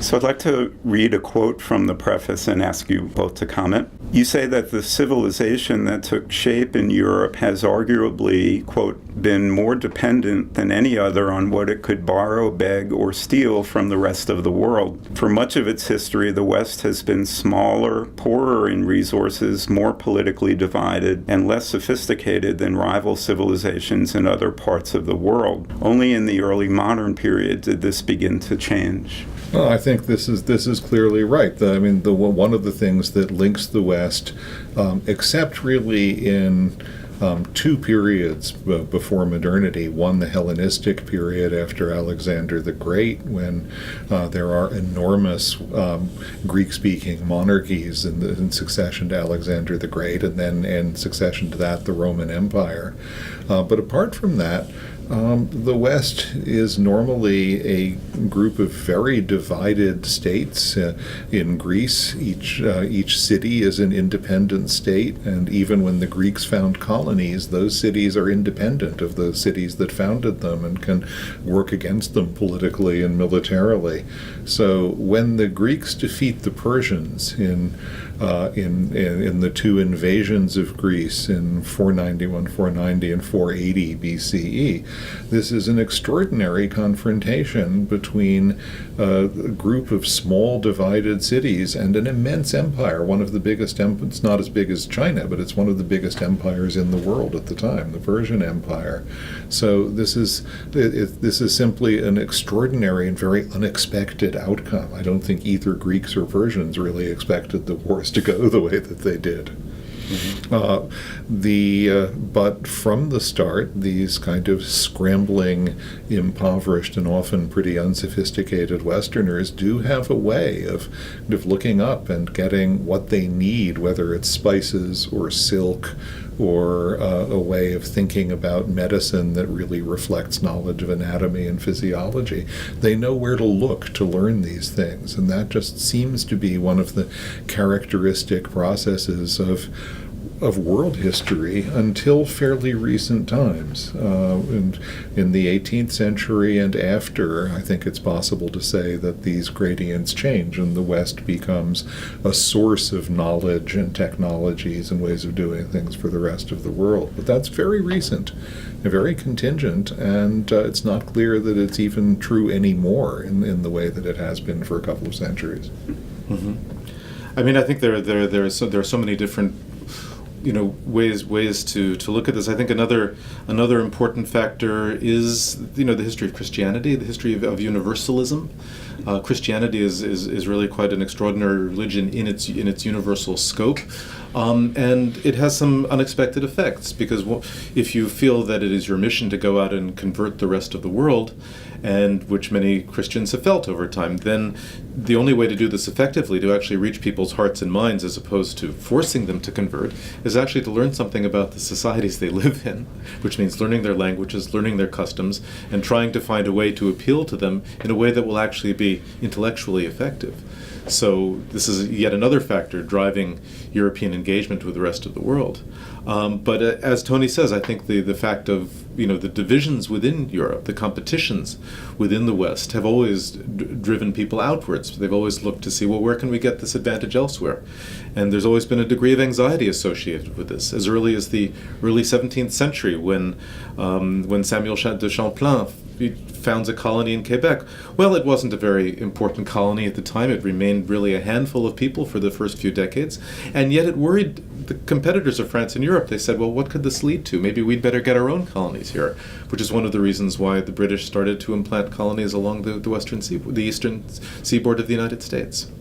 So I'd like to read a quote from the preface and ask you both to comment. You say that the civilization that took shape in Europe has arguably, quote, been more dependent than any other on what it could borrow, beg, or steal from the rest of the world. For much of its history, the West has been smaller, poorer in resources, more politically divided, and less sophisticated than rival civilizations in other parts of the world. Only in the early modern period did this begin to change. Well, I think this is clearly right. One of the things that links the West, except really in two periods before modernity. One, the Hellenistic period after Alexander the Great, when there are enormous Greek-speaking monarchies in succession to Alexander the Great, and then in succession to that, the Roman Empire. But apart from that, the West is normally a group of very divided states. In Greece, each city is an independent state, and even when the Greeks found colonies, those cities are independent of the cities that founded them and can work against them politically and militarily. So when the Greeks defeat the Persians in the two invasions of Greece in 491, 490, and 480 BCE, this is an extraordinary confrontation between a group of small divided cities and an immense empire, one of the biggest, it's not as big as China, but it's one of the biggest empires in the world at the time, the Persian Empire. So this is simply an extraordinary and very unexpected outcome. I don't think either Greeks or Persians really expected the wars to go the way that they did. Mm-hmm. But from the start, these kind of scrambling, impoverished, and often pretty unsophisticated Westerners do have a way of looking up and getting what they need, whether it's spices or silk or a way of thinking about medicine that really reflects knowledge of anatomy and physiology. They know where to look to learn these things, and that just seems to be one of the characteristic processes of world history until fairly recent times. And in the 18th century and after, I think it's possible to say that these gradients change and the West becomes a source of knowledge and technologies and ways of doing things for the rest of the world. But that's very recent, very contingent, and it's not clear that it's even true anymore in the way that it has been for a couple of centuries. Mm-hmm. I mean, I think there are so many different ways to look at this. I think another important factor is the history of Christianity, the history of universalism. Christianity is really quite an extraordinary religion in its universal scope, and it has some unexpected effects, because if you feel that it is your mission to go out and convert the rest of the world, and which many Christians have felt over time, then the only way to do this effectively, to actually reach people's hearts and minds as opposed to forcing them to convert, is actually to learn something about the societies they live in, which means learning their languages, learning their customs, and trying to find a way to appeal to them in a way that will actually be intellectually effective. So this is yet another factor driving European engagement with the rest of the world. But as Tony says, I think the fact of the divisions within Europe, the competitions within the West, have always driven people outwards. They've always looked to see, well, where can we get this advantage elsewhere? And there's always been a degree of anxiety associated with this, as early as the early 17th century, when Samuel de Champlain founds a colony in Quebec. Well, it wasn't a very important colony at the time. It remained really a handful of people for the first few decades, and yet it worried the competitors of France in Europe. They said, well, what could this lead to? Maybe we'd better get our own colonies here, which is one of the reasons why the British started to implant colonies along the eastern seaboard of the United States.